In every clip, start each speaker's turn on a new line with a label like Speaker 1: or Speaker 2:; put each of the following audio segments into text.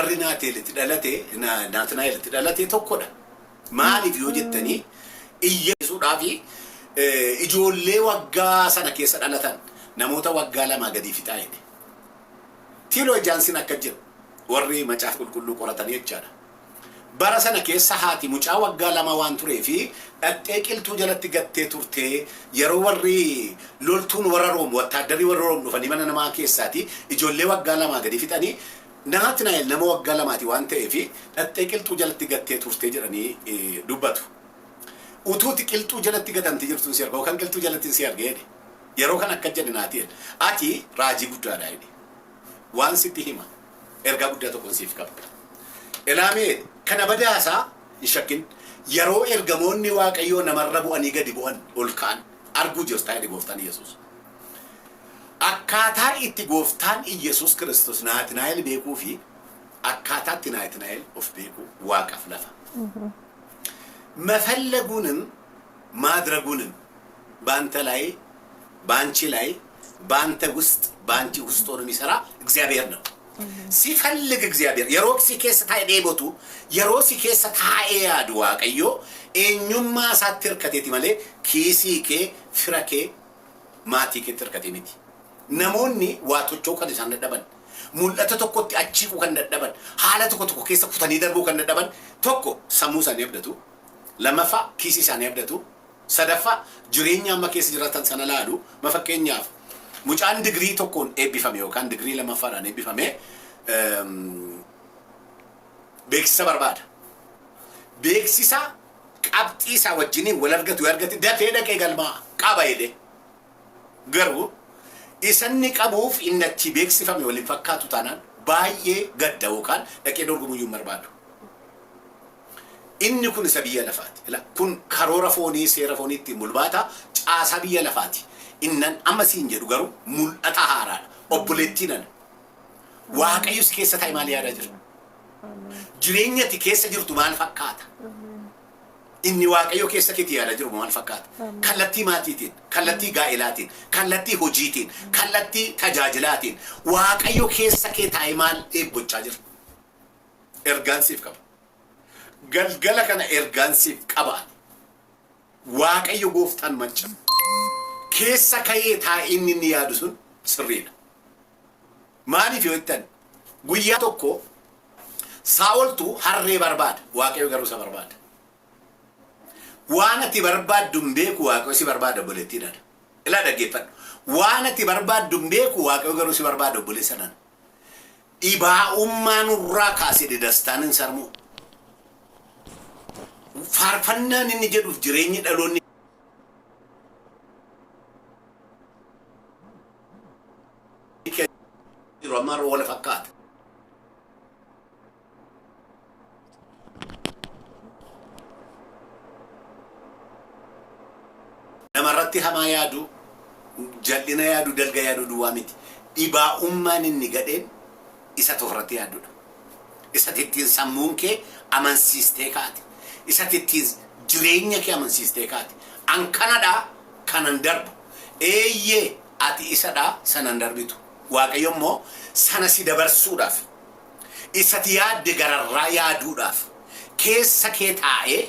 Speaker 1: warri Naatnaa'elitti dhalate tokkodha. Maaliif yoo jettanii iyyeessuudhaafi ijoollee waggaa sana keessa dhalatan namoota waggaa 2 gadi fixaa'edha. Tiiloojaansin akka jiru warri macaafa qulqulluu qoratanii jechaadha. Bara sana keessa haati mucaa waggaa 2 waan tureefi dhattee qiltuu jalatti gattee turtee yeroo warri loltuun warra Room wattaaddarii warra Room dhufanii mana namaa keessaati ijoollee waggaa 2 gadi fixanii Naatnaa'el nama waggaa 2 waan ta'eefi dhattee qiltuu jalatti gattee turtee jedhanii dubbatu. Utuuti qiltuu jalatti gatanti jirtu si argaa kan qiltuu jalatti si argeedhe. Yeroo kan akka jedhe Naatnaa'el ati raajii guddaadha jedhe. Waan sitti hima ergaa guddaa tokko siif qaba. Ilaamee kana badaasaa ishakkin yeroo ergamoonni Waaqayyoo namarra bu'anii gadi bu'an ol ka'an arguu jirta jedhe gooftaan Yesuus. Akkaataa itti gooftaan Yesuus Kiristoos Naatnaa'el beekuu fi akkaataatti Naatnaa'el of beekuu waaqaaf lafa. መፈለጉንም ማድረጉንም ባንተ ላይ ባንቺ ላይ ባንተ ውስጥ ባንቺ ውስጥ ሆኖ የሚሰራ እግዚአብሔር ነው። ሲፈልግ እግዚአብሔር የሮክሲ ኬስ ታይዴቦቱ የሮሲ ኬስ ታይያዱ ዋቀዮ ኤኙማ ሳትር ከቴቲ ማለ ኪሲኬ ፍራኬ ማቲኬ ትርከቴሚቲ ነሞኒ ዋቶቾ ከነሳን ደበን ሙልአተ tokkotti achiiqu kan dadhaban haala tokko keessa kutanii darbuu kan dadhaban tokko sammuu isaanii abdatu lammaffaa kiisii isaanii abdatu sadaffaa jireenya amma keessa jiraatan sana laalu mafakkeenyaaf mucaan digrii tokkoon eebbifame yookaan digrii lammaffaadhaan eebbifame beeksisa barbaada. Beeksisa qabxii isaa wajjiniin wal argatu argate dafee dhaqee galmaa qaba jedhe garuu isanni qabuuf inni achi beeksifame waliin fakkaatu taanaan baay'ee gadda yookaan dhaqee dorgomuyyuu barbaadu. Inni kun isa biyya lafaati. Kun karoora foonii seera fooniitti mul'ata caasaa biyya lafaati. Innan amma siin jedhu garuu mul'ata haaraadha. Obboleettiinan Waaqayyo si keessa taa'e maal yaada jira? Jireenyatti keessa jirtu maal fakkaata? Inni Waaqayyo keessa keetti yaada jiru maal fakkaata? Kallattii maatiitiin, kallattii gaa'elaatiin, kallattii hojiitiin, kallattii tajaajilaatiin Waaqayyo keessa kee taa'e maal eeggochaa jira? Ergaan siif qaba. Galgala kana ergaan siif qaba. Waaqayyo gooftaan mancha. Keessa ka'ee taa'e inni yaadu sun sirriidha. Maaliif yoo jettan guyyaa tokko Saa'oltu harree barbaada. Waaqayyo garuu isa barbaada. Waan ati barbaaddu hin beeku Waaqayyo si barbaada obboleettiidhaan. Ilaa dhaggeeffadhu. Waan ati barbaaddu hin beeku Waaqayyo garuu si barbaada obboleessanaan. Dhibaa'ummaan irraa kaasee dastaan hin sarmuu. Faarfannaan inni jedhuuf jireenyi dhaloonni Ramar wala fakkaata. Namarratti hamaa yaadu, jal'ina yaadu, dalga yaadu duwwaa miti. Dhibaa'ummaan inni gadheen isa tofratti yaadudha. Isa ittiin sammuun kee amansiistee kaate. Isa ittiin jireenya kee amansiistee kaate. An kanadhaa kanan darbu. Eeyyee ati isadhaa sanan darbitu. Waaqayyo immoo sana si dabarsuudhaaf isatti yaadde gararraa yaaduudhaaf keessa kee taa'ee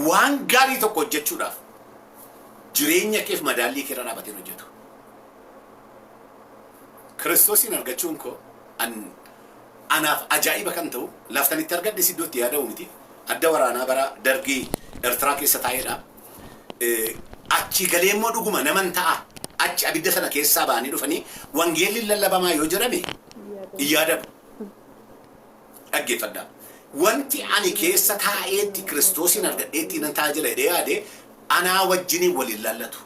Speaker 1: waan gaarii tokko hojjechuudhaaf jireenya keef madaallii kee irra dhaabatee hojjetu. Kiristoosin argachuun koo anaaf ajaa'iba kan ta'u laftanitti argadde siddootti yaada'u miti. Adda waraanaa bara dargii Eertiraa keessa taa'eedha. Achi galee immoo dhuguma naman ta'a. Achi abidda sana keessaa ba'anii dhufanii wangeelli lallabamaa yoo jedhame yaadamu. Dhaggeeffadhaa. Wanti ani keessa taa'eetti Kiristoosin argadheetti nan taajila jedhee yaade anaa wajjiniin waliin laallatu.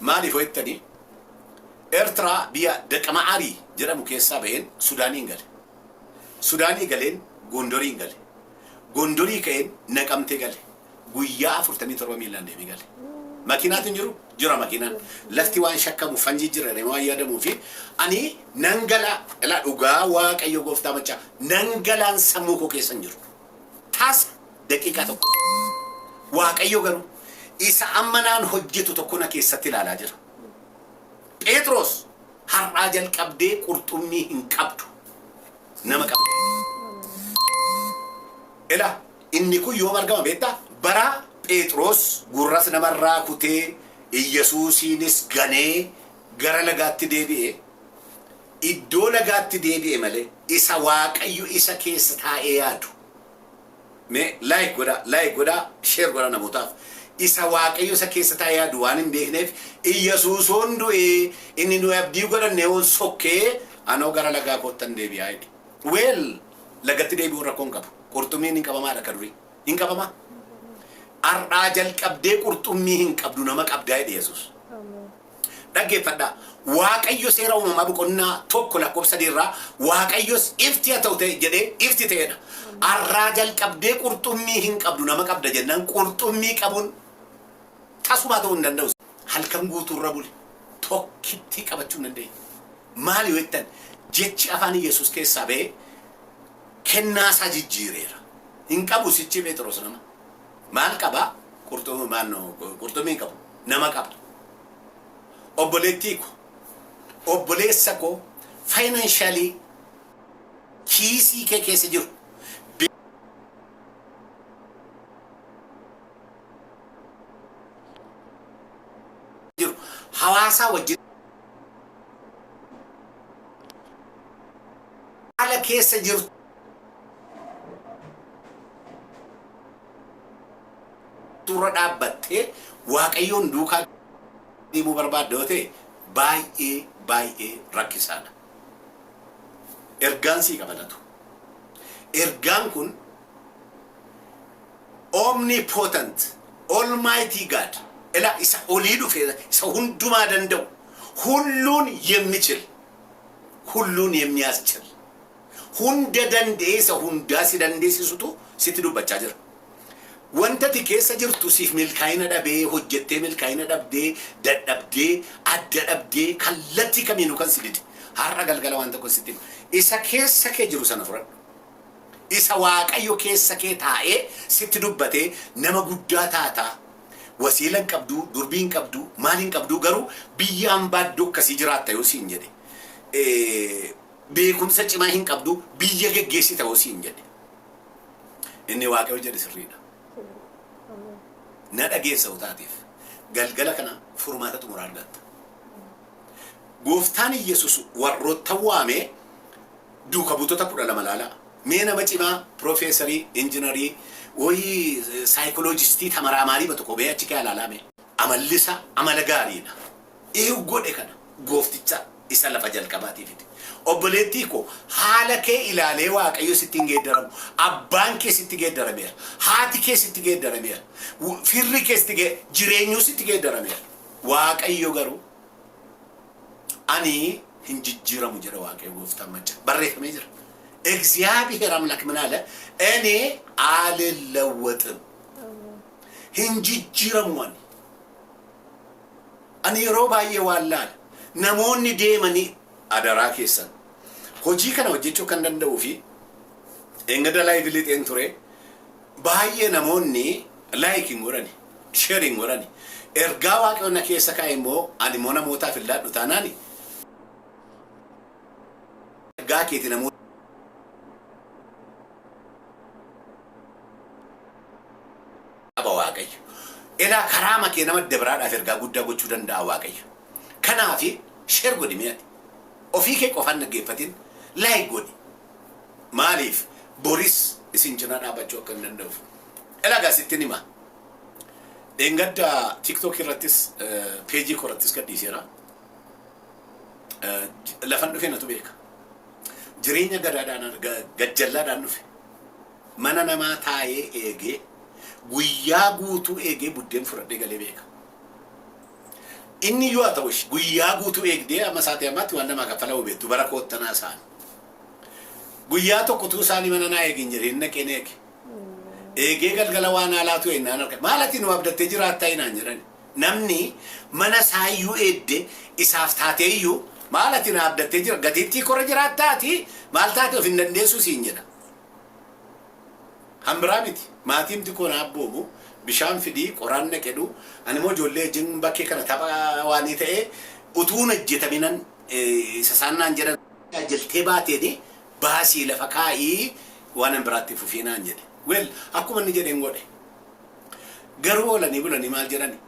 Speaker 1: Maaliif jettanii Eertiraa biyya Daqama'aarii jedhamu keessaa baheen Sudaaniin gale. Sudaanii galeen Gondoriin gale. Gondorii ka'een Naqamtee gale. Guyyaa 47 miilaan deemee gale. Makiinaatiin jiru jira makiinaan lafti waan shakkamu fanjii jira waan yaadamuu fi ani nangala ila dhugaa Waaqayyo gooftaa macha nangalaan sammuu koo keessa jiru. Taas daqiiqaa tokko Waaqayyo garuu isa ammanaan hojjetu tokko na keessatti ilaalaa jira. Phexros har'aa jalqabdee qurxummii hin qabdu nama qabdu. Ela inni kun yoom argama beektaa? Bara Phexros gurras namarraa kutee Yesuusiinis ganee gara lagaatti deebi'e. Iddoo lagaatti deebi'e malee isa Waaqayyo isa keessa taa'ee yaadu. Mee like godha share godha namootaaf. Isa Waaqayyo isa keessa taa'ee yaadu waan hin beekneef Yesuus hondu'ee inni nu abdii godhanne on sokkee anoo gara lagaa kottan deebi'aa jedhe. Weel lagatti deebi'uun rakkoon qabu. Qurxummiin hin qabamaadha kan durii. Hin qabamaa? Har'aa jalqabdee qurxummii hin qabdu nama qabdaa jedhe Yesuus. Dhaggeeffadhaa. Waaqayyo seera uumamaa boqonnaa tokko lakkoofsa irraa Waaqayyos ifti haa ta'u ta'e jedhee ifti ta'edha. Har'aa jalqabdee qurxummii hin qabdu nama qabda jennaan qurxummii qabuun tasumaa ta'uu hin danda'u. Halkan guutuurra buli tokkitti qabachuu hin dandeenye. Maali yoo jettan jechi afaan Yesuus keessaa ba'ee kennaasaa jijjiireera. Hin qabu sichi Phexros nama. Maal qabaa? Qurxummii hin qabu. Nama qabdu. Obboleettii ko obboleessa ko financially kiisii kee keessa jiru hawaasaa wajjin haala keessa jiru dura dhaabbattee Waaqayyoon duukaa deemuu barbaadde yoo ta'e baay'ee rakkisaadha. Ergaan sii qabalatu. Ergaan kun omnipotent, almighty God, ela isa olii dhufe, isa hundumaa danda'u, ሁሉን የሚችል ሁሉን የሚያስችል hunda dandeessa hundaa si dandeessisutu sitti dubbachaa jira. Wantati keessa jirtu siif milkaa'ina dhabee hojjettee milkaa'ina dhabdee dadhabdee adda dhabdee kallattii kamiinuu kan si dide har'a galgala waan tokko sitti isa keessa kee jiru sana fudhadhu. Isa Waaqayyo keessa kee taa'ee sitti dubbatee nama guddaa taataa wasiila hin qabdu durbii hin qabdu maal hin qabdu garuu biyyaan baaddoo akkasii jiraatta yoo siin jedhe beekumsa cimaa hin qabdu biyya geggeessita yoo siin jedhe inni Waaqayyo jedhe sirriidha. Na dhageessa utaatiif galgala kana furmaata xumuraa argatta. Gooftaan Yesuus warroota waamee duuka buutota 12 laalaa. Mee nama cimaa piroofeesarii injiinarii wayii saayikooloojistii tamaramaarii tokko bee achi kee alaalaame. Amallisa amala gaariidha. Eewu godhe kana goofticha isa lafa jalqabaatiifiti. Obboleettii ko haala kee ilaalee Waaqayyo sitti hin geeddaramu. Abbaan kee sitti geeddarameera. Haati kee sitti geeddarameera. Firri kee sitti jireenyu sitti geeddarameera. Waaqayyo garuu ani hin jijjiiramu jedha Waaqayyo gooftaan macha. Barreeffamee jira. እግዚአብሔር አምላክ ምን አለ? እኔ አልለወጥም hinjijjiiramuun ani yeroo baay'ee wallaal namoonni deemanii adaraa keessan hojii kana hojjechuu kan danda'uu fi engada live liixeen ture baay'ee namoonni liking godhani sharing godhani ergaa Waaqayyoon keessa kaa'e immoo ani immoo namootaaf ilaallu taanaani ergaa keetii namoota Waaqayyo ela karama kee nama dabraadhaaf ergaa guddaa gochuu danda'a Waaqayyo. Kanaaf share godhi mi'ati. Ofii kee qofaan dhaggeeffatin like godhi. Maaliif Boris isin cinaa dhaabachuu akka hin danda'uuf. Ela gaasittiin hima. Engadda TikTok irrattis page irrattis gadhiiseera. Lafan dhufee natu beeka. Jireenya gadaadhaan gajjallaadhaan dhufe. Mana namaa taa'ee eegee guyyaa guutuu eegee buddeen fudhadhee galee beeka. Inni yoo ta'ush guyyaa guutuu eegdee amma saatii ammaatti waan namaa kaffala hubeettu bara koottanaa isaan. Guyyaa tokko tuu isaanii mana naa eegin jedhee naqeen eege. Eegee galgala waan haalaatu ennaan arga. Maalatiin nu abdattee jiraattaa hinaan jedhani. Namni mana saayyuu eedde isaaf taatee iyyuu maalatiin abdattee jira gatiittii korra jiraattaati maal taate of hin dandeessuu siin jedha. Hambiraamiti maatiin tikoon abboomu bishaan fidii qoraan naqedhu ani moo ijoollee jin bakkee kana tapha waanii ta'ee utuun hojjetaminan sasaannaan jedhan jaltee baateeni baasii lafa kaa'ii waan biraatti fufiinaan jedhe Well, akkuma inni jedheen godhe. Garuu oolanii bulanii maal jedhani?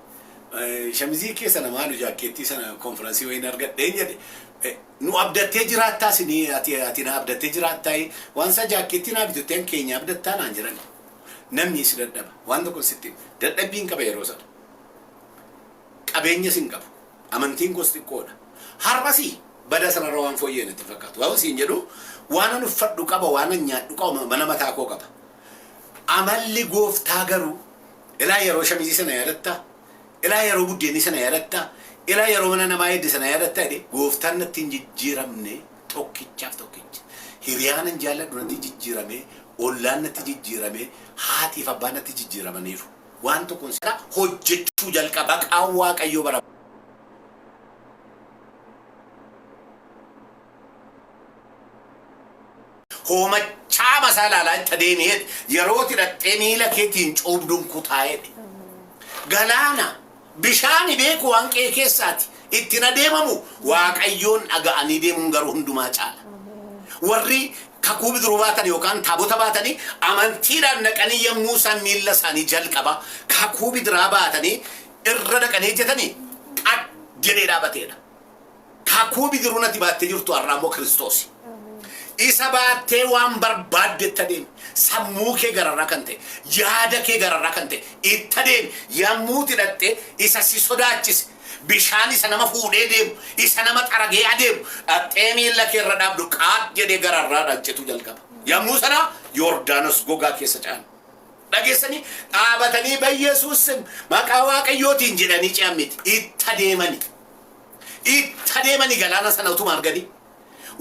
Speaker 1: Shamizii keessa namaalu jaakkeettii sana konfiraansii wayiin argadheen jedhe. Nu abdattee jiraattaa sinii ati na abdattee jiraattaa waan sa jaakkeettii naa bitutteen keenya abdattaa naan jedhani. Namni si dadhaba. Waan tokko sitti dadhabbiin qaba yeroo sana. Qabeenya sin qabu. Amantiin gosti xiqqoodha. Har'asii bada sanarra waan fooyyeen itti fakkaatu. Waan siin jedhu waan an uffadhu qaba waan an nyaadhu qaba mana mataa koo qaba. Amalli gooftaa garuu ilaa yeroo shamizii sana yaadatta, ilaa yeroo buddeenii sana yaadatta, ilaa yeroo mana namaa hedde sana yaadatta jedhe gooftaan natti hin jijjiiramne tokkichaaf tokkicha. Hiriyaan hin jaalladhu natti jijjiirame, ollaan natti jijjiirame, haatiif abbaan natti jijjiiramaniiru. Waan tokkoon sana hojjechuu jalqaba qaan Waaqayyoo bara. Hoomachaa masaalaalaa itti adeemee yeroo tidhattee miila keetiin coobduun kutaa'edhe. Galaana bishaani beeku waan qe'ee keessaati ittiin adeemamu Waaqayyoon dhaga'anii deemuun garuu hundumaa caala. Warri kakuu bidiruu baatan yookaan taabota baatanii amantiidhaan naqanii yommuu isaan miila isaanii jalqaba kakuu bidiraa baatanii irra dhaqanii jetanii qad jedhee dhaabateedha. Kakuu bidiruu natti baattee jirtu har'aa immoo Kiristoosi. Isa baattee waan barbaaddetti adeemi. Sammuu kee gararraa kan ta'e, yaada kee gararraa kan ta'e itti adeemi. Yommuu tidhattee isa si sodaachise. Bishaan isa nama fuudhee deemu, isa nama xaragee adeemu, dhattee miila kee irra dhaabdu qaat jedhee gararraa dhaccetu jalqaba. Yommuu sana Yordaanos gogaa keessa caala. Dhageessanii dhaabatanii Yesuus maqaa Waaqayyootiin jedhanii ce'amiti. Itti adeemani. Itti adeemani galaana sana utuma arganii.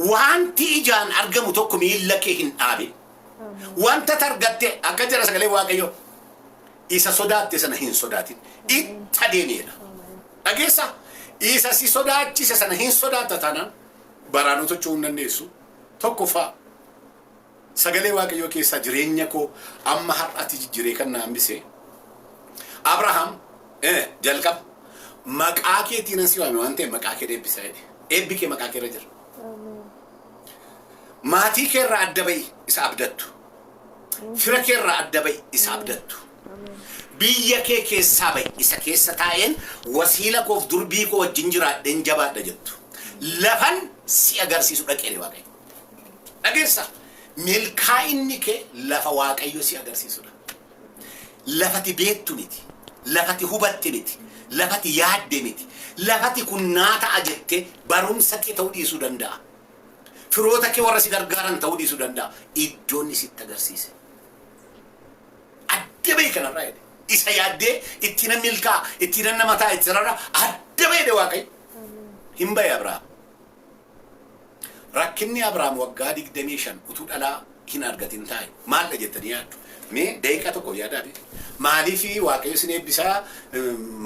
Speaker 1: Wanti ijaan argamu tokko miila kee hin dhaabe. Wanta targatte akka jira sagalee Waaqayyoo isa sodaatte sana hin sodaatin. Itti adeemedha. Dhageessa isa si sodaachise sana hin sodaata taanaan baraan hojjechuu hin dandeessu. Tokkoffaa sagalee Waaqayyoo keessaa jireenya koo amma har'aatti jijjiiree kan na hambise. Abrahaam jalqaba maqaa keetiin si waame waan ta'eef maqaa kee eebbisa jedhe. Eebbi kee maqaa kee irra jira. Maatii kee irraa adda ba'i isa abdattu. Fira kee irraa adda ba'i isa abdattu. Biyya kee keessaa ba'i isa keessa taa'een wasiila koof durbii koo wajjin jiraadheen jabaadha jettu. Lafan si agarsiisu dhaqee Waaqayyo. Dhageessa milkaa'inni kee lafa Waaqayyo si agarsiisudha. Lafati beektu miti. Lafati hubatte miti. Lafati yaadde miti. Lafati kun naa ta'a jettee barumsa kee ta'uu dhiisuu danda'a. Firoota kee warra si gargaaran ta'uu dhiisuu danda'a. Iddoonni sitti agarsiise. Adda ba'i kanarraa jedhe. Isa yaaddee ittiin milkaa, ittiin nama ta'a, ittiin rarra adda ba'i Waaqayyo. Hin ba'i Abrahaam. Rakkinni Abrahaam waggaa 25 utuu dhalaa hin argatin taa'e maal jettanii yaaddu? Mee daqiiqaa tokko yaadaa beeku. Maaliif Waaqayyo sin eebbisaa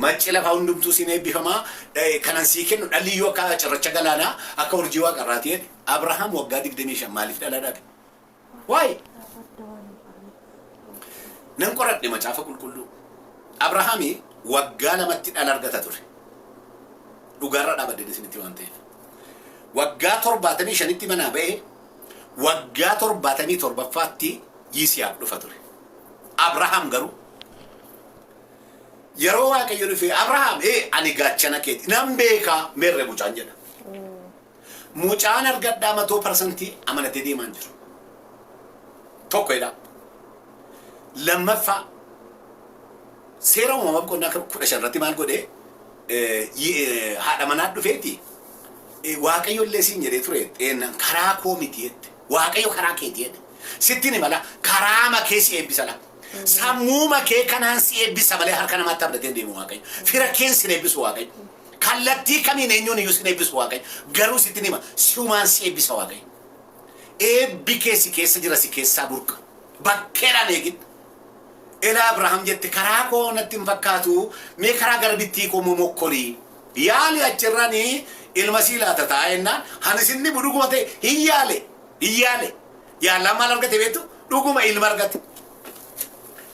Speaker 1: macci lafaa hundumtuu sin eebbifamaa kanan sii kennu dhalli yoo akka cirracha galaanaa akka urjii waaqarraati jedhe. Abrahaam waggaa 25 maaliif dhala dhabe? Waa'ee nan qoradhe macaafa qulqulluu. Abrahaami waggaa lamatti dhala argata ture. Dhugaarra dhaabadde isinitti waan ta'eef. Waggaa 75tti manaa ba'ee waggaa 77ffaatti Yisihaaq dhufa ture. Abrahaam garuu yeroo Waaqayyo dhufe Abrahaam ani gaachana keeti nan beekaa meerre mucaan jedha. Mucaan argadhaa 100% amanatee deemaa jiru. Tokko jedha. Lammaffaa seera uumamaa qonnaa 15 irratti maal godhee haadha manaa dhufeeti. Waaqayyo illee siin jedhee ture karaa koo miti jette. Waaqayyo karaa keeti jedhe. Sittiin imala karaa makee si eebbisa la. Sammuu makee kanaan si eebbisa malee harka namaatti abdatee deemu Waaqayyo. Fira keen si eebbisu Waaqayyo. Kallattii kamiin eenyuun iyyuu si eebbisu Waaqayyo. Garuu sittiin hima siumaan si eebbisa Waaqayyo. Eebbi kee si keessa jira si keessaa burqa. Bakkeedhaan eegin. Ela Abrahaam jette karaa koo natti hin fakkaatu mee karaa garbittii koo momokkorii. Yaali achirranii ilma sii laata ta'a jennaan hanisinni dhuguma ta'e hin yaale. Yaallaan maal argate beektu dhuguma ilma argate.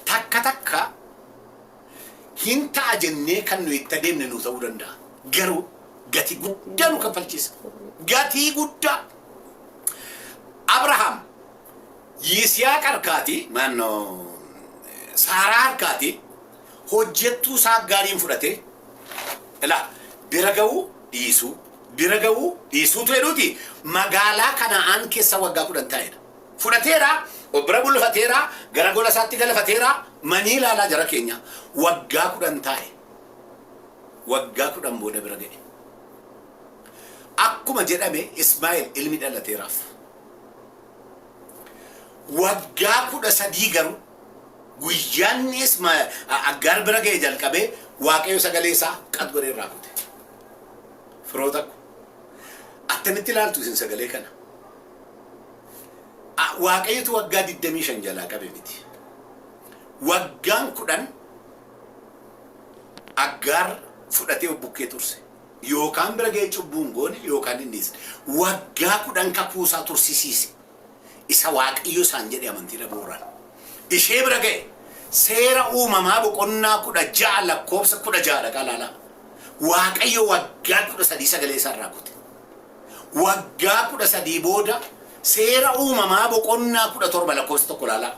Speaker 1: Takka hin ta'a jennee kan nuyi itti adeemne nu ta'uu danda'a. Garuu gatii guddaa nu kaffalchiisa. Gatii guddaa. Abrahaam Yisiyaa qarkaati maannoo Saaraa harkaati hojjettuu isaa gaariin fudhate ilaa bira ga'uu dhiisuutu jedhuuti magaalaa Kana'aan keessa waggaa 10 taa'edha. Fudhateera bira bulfateera gara gola isaatti galfateera manii ilaalaa jara keenya waggaa 10 taa'e waggaa 10 booda bira ga'e. Akkuma jedhame Ismaa'eel ilmi dhalateeraaf waggaa 13 garuu guyyaannis Aggaar bira ga'e jalqabee Waaqayyo sagalee isaa qad godhee irraa kute. Firoota ko attamitti ilaaltu isin sagalee kana. Waaqayyotu waggaa 25 jalaa qabe miti. Waggaan 10 Aggaar fudhatee bukkee turse. Yookaan bira ga'ee cubbuun goone yookaan innis waggaa 10 kakuusaa tursisiise. Isa Waaqayyo isaan jedhe amantii dhabuuraan. Ishee bira ga'e seera uumamaa boqonnaa 16 lakkoofsa 16 dhaqa laala. Waaqayyo waggaa 13 sagalee isaa irraa kute. Waggaa 13 booda seera uumamaa boqonnaa 17 lakkoofsa 1 laala.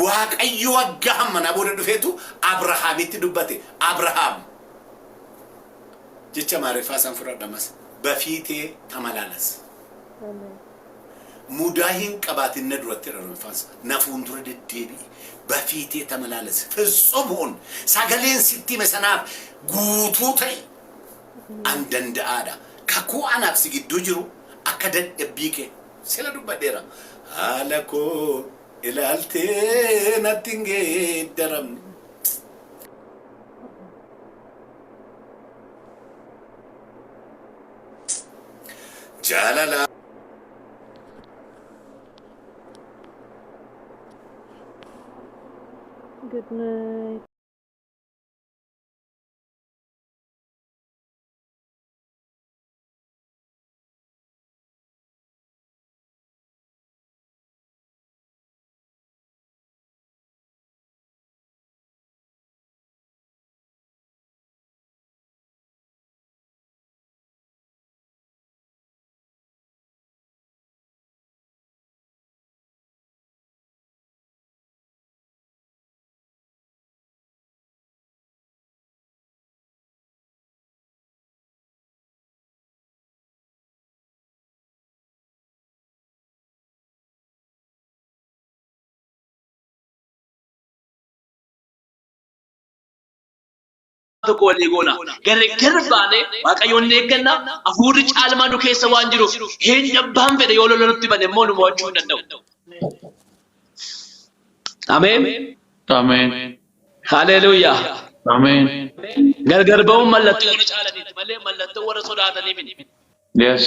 Speaker 1: Waaqayyo waggaa hammanaa booda dhufeetu Abrahaamitti dubbate. Abrahaam jecha maariffaa san fudhadhamas bafiitee tamalaalas. Mudaa hin qabaatinna duratti rarrafaas nafuun dura deddeebi'i bafiitee tamalaalas ፍጹም sagaleen sitti mesanaaf guutuu ta'e an danda'aadha kakuu anaaf si gidduu jiru akka dadhabbii kee sila dubbadheera haala koo ilaaltee natti hin geeddaramne jaalala.
Speaker 2: Good night.
Speaker 3: Tokko walii goona gargar baane Waaqayyoon eegganna hafuurri caalmaa nu keessa waan jiruuf heenya abbaan fedhe yoo lolatti bane immoo nu mo'achuu hin danda'u. Ameen.
Speaker 4: Ameen.
Speaker 3: Haleluuyaa.
Speaker 4: Ameen.
Speaker 3: Gargar ba'uun mallattoo warra caalaniiti malee mallattoo warra sodaatanii miti.
Speaker 4: Yes.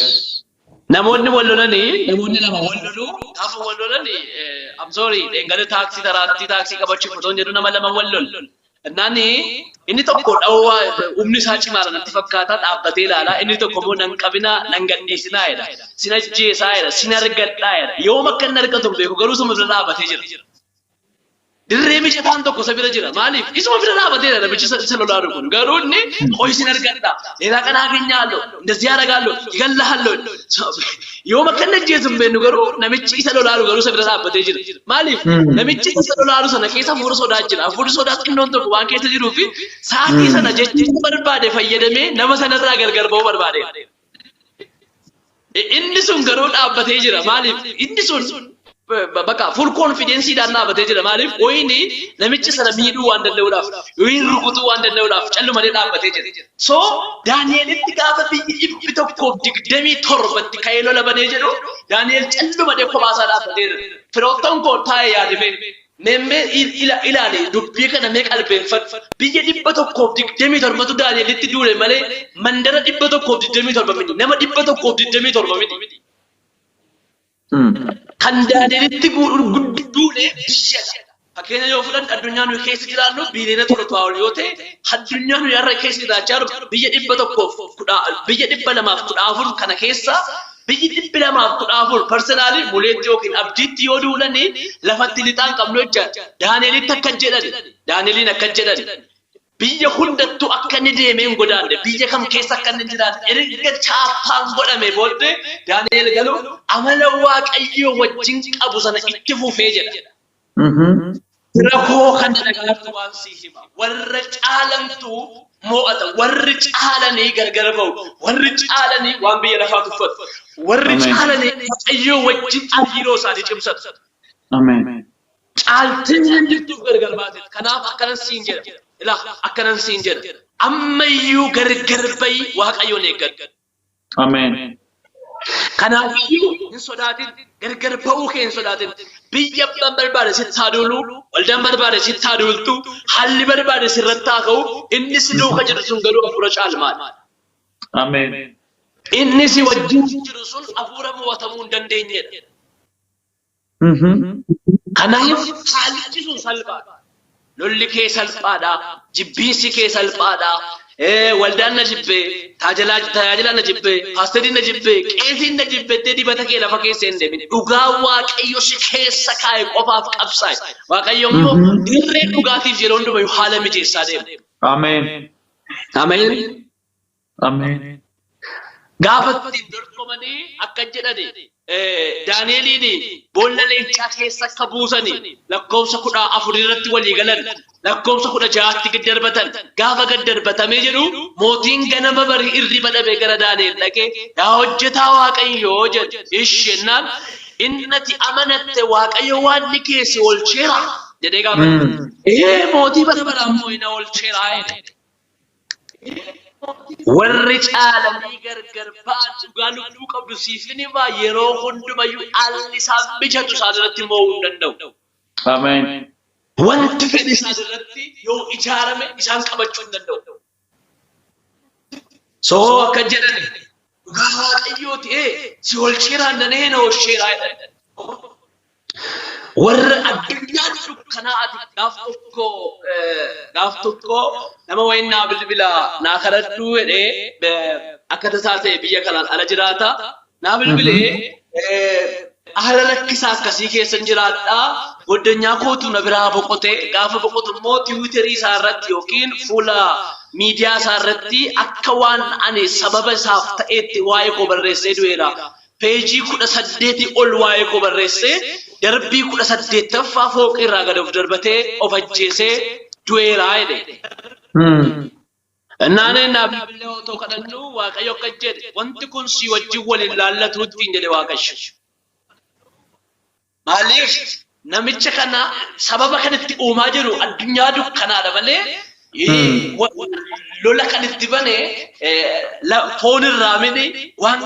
Speaker 3: Namoonni wal lolanii namoonni lama wal loluu gaafa wal lolanii I'm sorry dheengala taaksii taraattii taaksii qabachuuf otoo hin jedhu nama lama wal lol. Nani inni tokko dhawwa umni isaa cimaadha natti fakkaata dhaabbatee ilaala inni tokko immoo nan qabina nan gadhiisinaa jedha sina jeesaa jedha sina argadhaa jedha yooma akka inni argatu beeku garuu suma bira dhaabbatee jira. Dirree mijataan tokko isa bira jira maaliif isuma bira dhaabbatee jira namichi isa lolaa kun garuu inni ho'i sin argadha leelaa kanaa keenya halloo እንደዚህ ያደርጋለሁ ይገላሃለሁ yooma akka inni ajjeesu beenu garuu namichi isa lolaa garuu isa bira dhaabbatee jira maaliif namichi isa lolaa sana keessa hafuura sodaa jira hafuurri sodaa xinnoon tokko waan keessa jiruu fi sa'aatii sana jechuun barbaade fayyadamee nama sanarraa gargar ba'uu barbaade. Inni sun garuu dhaabbatee jira maaliif inni sun bakka full confidence dhaan dhaabbatee jira maaliif wayini namichi sana miidhuu waan danda'uudhaaf yookiin rukutuu waan danda'uudhaaf callumadee dhaabbatee jira. So Daani'elitti gaafa biyyi 127tti ka'ee lola banee jedhu Daani'el callumadee kophaa dhaabbatee jira. Firoottan koo taa'ee yaadame memmee ilaale dubbii kana mee qalbeeffadhu biyya 127tu Daani'elitti duule malee mandara 127 miti nama 127 miti. Kan Daani'elitti duule biyyaadha. Fakkeenya yoo fudhan addunyaa nuyi keessa jiraannu biiliyoona 1 yoo ta'e addunyaa nuyi har'a keessa jiraachaa jiru biyya 214 kana keessa biyyi 214 personaalii muleetti yookiin abdiitti yoo duulanii lafatti lixaan qabnu jecha Daani'elitti akka jedhan Daani'eliin akka jedhan biyya hundattuu akka inni deemeen godaanne biyya kam keessa akka inni jiraate erga chaappaan godhame booddee Daani'el galuu amala waaqayyoo wajjin qabu sana itti fufee jedha. Rakkoo kana dhagaatu waan sii hima warra caalantu mo'ata warri caalanii gargar ba'u warri caalanii waan biyya lafaa tuffatu warri caalanii waaqayyoo wajjin hariiroo isaanii cimsatu.
Speaker 4: Amen.
Speaker 3: Caaltiin jirtuuf gargar baate kanaaf akkanan siin jedha. Ilaa akkanan siin jedha ammayyuu gargar ba'i waaqayyoon eeggadhu.
Speaker 4: Amen.
Speaker 3: Kanaafiyyuu hin sodaatin gargar ba'uu kee hin sodaatin biyya barbaade sitti haa duulu waldaan barbaade sitti haa duultu haalli barbaade sirratti haa ka'u inni si duuka jiru sun garuu hafuura caalmaadha.
Speaker 4: Amen.
Speaker 3: Inni si wajjin jiru sun hafuura mo'atamuu hin dandeenyedha. Kanaaf haalli sun salphaadha. Lolli kee salphaadha. Jibbiinsi kee salphaadha. Waldaan na jibbee, tajaajilaan na jibbee, paasteriin na jibbee, qeesiin na jibbee dibata kee lafa keessa hin deemin. Dhugaa waaqayyo si keessa kaa'e qofaaf qabsaa'e. Waaqayyo immoo dirree dhugaatiif yeroo hundumayyuu haala mijeessaa deema.
Speaker 4: Amen.
Speaker 3: Ameen.
Speaker 4: Amen.
Speaker 3: Gaafa ittiin dorgomanii akka jedhani Daani'eliin boolla leencaa keessa akka buusanii lakkoofsa 14 irratti walii galan lakkoofsa 16tti gad darbatan gaafa gad darbatamee jedhu mootiin ganama barii irriba dhabee gara Daani'el dhaqee yaa hojjetaa waaqayyoo jedhe ishennaan innati amanatte waaqayyo waan ni keessi oolcheera jedhee gaafate mootii bara baraan immoo ina oolcheera jedhe. Warri caalanii gargar ba'an dhugaa lubbuu qabdu siifini baa yeroo hundumayyuu haalli isaan mijatu isaan irratti mo'uu hin danda'u.
Speaker 4: Amen.
Speaker 3: Wanti fedhi isaan irratti yoo ijaarame isaan qabachuu hin danda'u. Soo akka jedhani dhugaa waaqayyoo ta'ee si oolcheeraan danee na oolcheeraa jedhan. Warra addunyaan dukkanaa ati gaaf tokko nama wayin naa bilbila naa kadhadhu jedhee akka tasaa ta'e biyya kanaan ala jiraata. Naa bilbilee haala rakkisaa akkasii keessa jiraadha. Goddanyaa kootu na biraa boqotee gaafa boqotu immoo tiwiiterii isaa irratti yookiin fuula miidiyaa isaa irratti akka waan ani sababa isaaf ta'etti waa'ee koo barreessee du'eera. Peejii 18 ol waa'ee koo barreessee darbii 18ffaa fooqii irraa gad of darbatee of ajjeesee du'eera jedhe. Naannoo naa bilbilee otoo kadhannu waaqayyo akka jedhe wanti kun si wajjin waliin laallatu ittiin jedhe waaqayyo. Maaliif namicha kana sababa kanatti uumaa jiru addunyaa dukkanaadha malee lola kan itti bane foon irraa miti waan